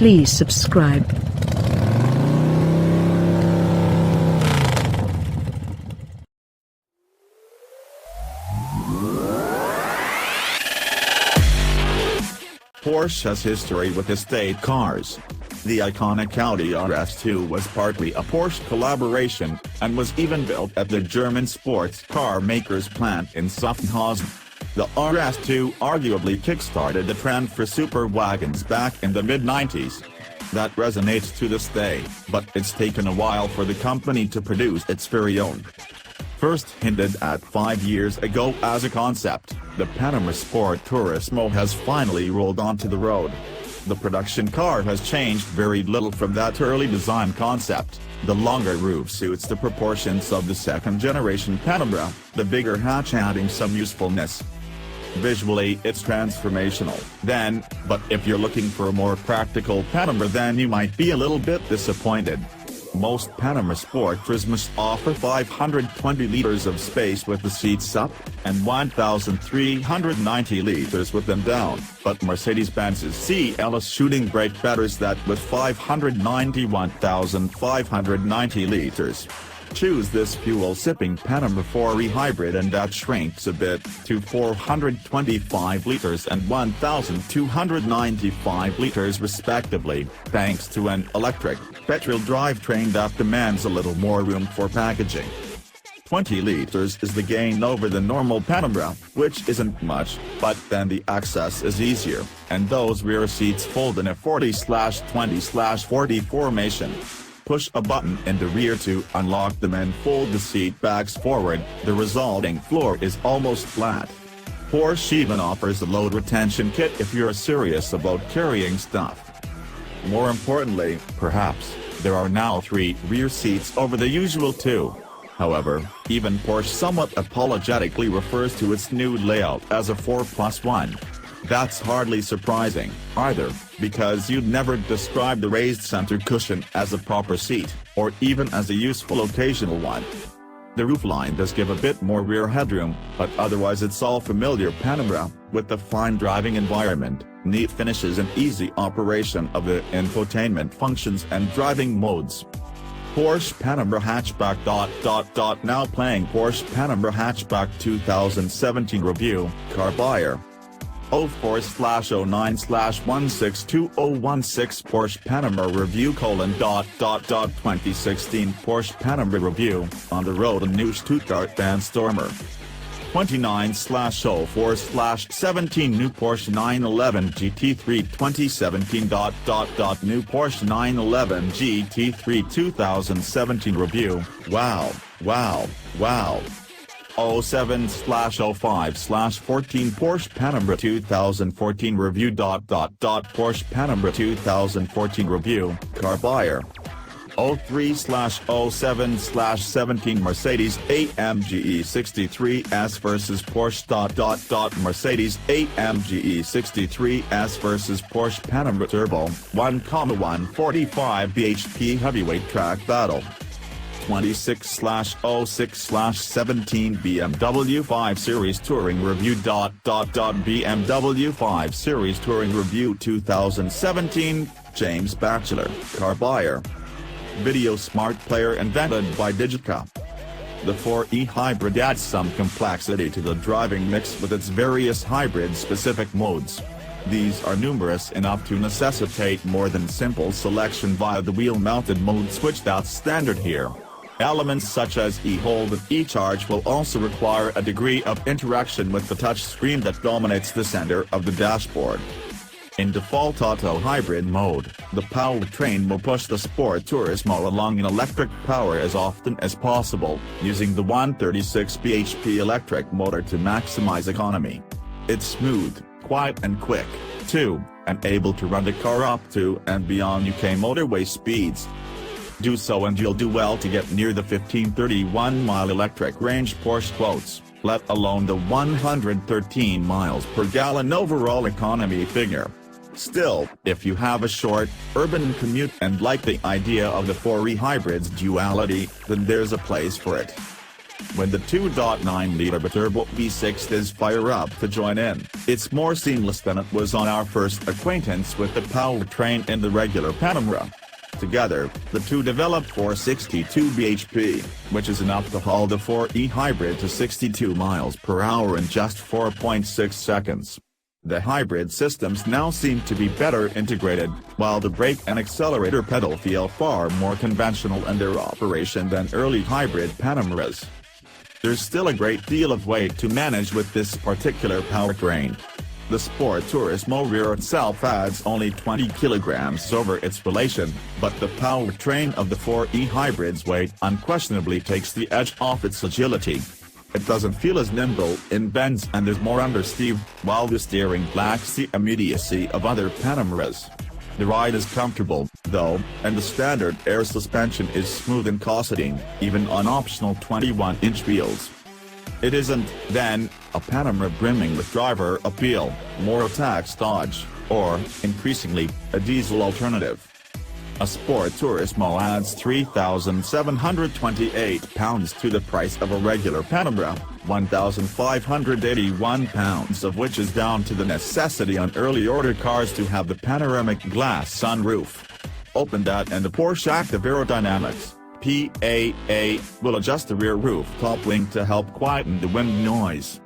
Please subscribe. Porsche has history with estate cars. The iconic Audi RS2 was partly a Porsche collaboration, and was even built at the German sports car maker's plant in Sachsenhausen. The RS2 arguably kick-started the trend for superwagons back in the mid-90s. That resonates to this day, but it's taken a while for the company to produce its very own. First hinted at 5 years ago as a concept, the Panamera Sport Turismo has finally rolled onto the road. The production car has changed very little from that early design concept. The longer roof suits the proportions of the second-generation Panamera, the bigger hatch adding some usefulness. Visually it's transformational, then, but if you're looking for a more practical Panamera then you might be a little bit disappointed. Most Panamera Sport Turismos offer 520 liters of space with the seats up, and 1,390 liters with them down, but Mercedes-Benz's CLS shooting brake betters that with 591,590 liters. Choose this fuel-sipping Panamera 4e hybrid and that shrinks a bit, to 425 liters and 1,295 liters respectively, thanks to an electric, petrol drivetrain that demands a little more room for packaging. 20 liters is the gain over the normal Panamera, which isn't much, but then the access is easier, and those rear seats fold in a 40/20/40 formation. Push a button in the rear to unlock them and fold the seat backs forward, the resulting floor is almost flat. Porsche even offers a load retention kit if you're serious about carrying stuff. More importantly, perhaps, there are now 3 rear seats over the usual 2. However, even Porsche somewhat apologetically refers to its new layout as a 4+1. That's hardly surprising, either, because you'd never describe the raised center cushion as a proper seat, or even as a useful occasional one. The roofline does give a bit more rear headroom, but otherwise it's all familiar Panamera, with the fine driving environment, neat finishes and easy operation of the infotainment functions and driving modes. Porsche Panamera Hatchback. Now playing Porsche Panamera Hatchback 2017 review, car buyer. 04/09/162016 Porsche Panamera Review: 2016 Porsche Panamera Review, on the road in New Stuttgart Van Stormer. 29/04/17 New Porsche 911 GT3 2017. New Porsche 911 GT3 2017 Review, wow. 07/05/14 Porsche Panamera 2014 Review. Porsche Panamera 2014 Review, car buyer. 03/07/17 Mercedes AMG E63S vs Porsche. Mercedes AMG E63S vs Porsche Panamera Turbo 1,145 bhp heavyweight track battle. 26/06/17 BMW 5 Series Touring Review. BMW 5 Series Touring Review 2017, James Batchelor, car buyer. Video smart player invented by Digica. The 4e hybrid adds some complexity to the driving mix with its various hybrid-specific modes. These are numerous enough to necessitate more than simple selection via the wheel-mounted mode switch that's standard here. Elements such as e-hold and e-charge will also require a degree of interaction with the touchscreen that dominates the center of the dashboard. In default auto hybrid mode, the powertrain will push the Sport Turismo along in electric power as often as possible, using the 136 bhp electric motor to maximize economy. It's smooth, quiet and quick, too, and able to run the car up to and beyond UK motorway speeds. Do so and you'll do well to get near the 1531-mile electric range Porsche quotes, let alone the 113 miles per gallon overall economy figure. Still, if you have a short, urban commute and like the idea of the 4e hybrid's duality, then there's a place for it. When the 2.9-liter biturbo V6 is fire up to join in, it's more seamless than it was on our first acquaintance with the powertrain in the regular Panamera. Together, the two developed 462 bhp, which is enough to haul the 4E hybrid to 62 miles per hour in just 4.6 seconds. The hybrid systems now seem to be better integrated, while the brake and accelerator pedal feel far more conventional in their operation than early hybrid Panameras. There's still a great deal of weight to manage with this particular powertrain. The Sport Turismo rear itself adds only 20 kilograms over its relation, but the powertrain of the 4E hybrid's weight unquestionably takes the edge off its agility. It doesn't feel as nimble in bends and is more understeer, while the steering lacks the immediacy of other Panameras. The ride is comfortable, though, and the standard air suspension is smooth and cosseting, even on optional 21-inch wheels. It isn't, then, a Panamera brimming with driver appeal, more tax dodge, or, increasingly, a diesel alternative. A Sport Turismo adds £3,728 to the price of a regular Panamera, £1,581 of which is down to the necessity on early order cars to have the panoramic glass sunroof. Open that and the Porsche Active Aerodynamics, PAA, will adjust the rear roof top wing to help quieten the wind noise.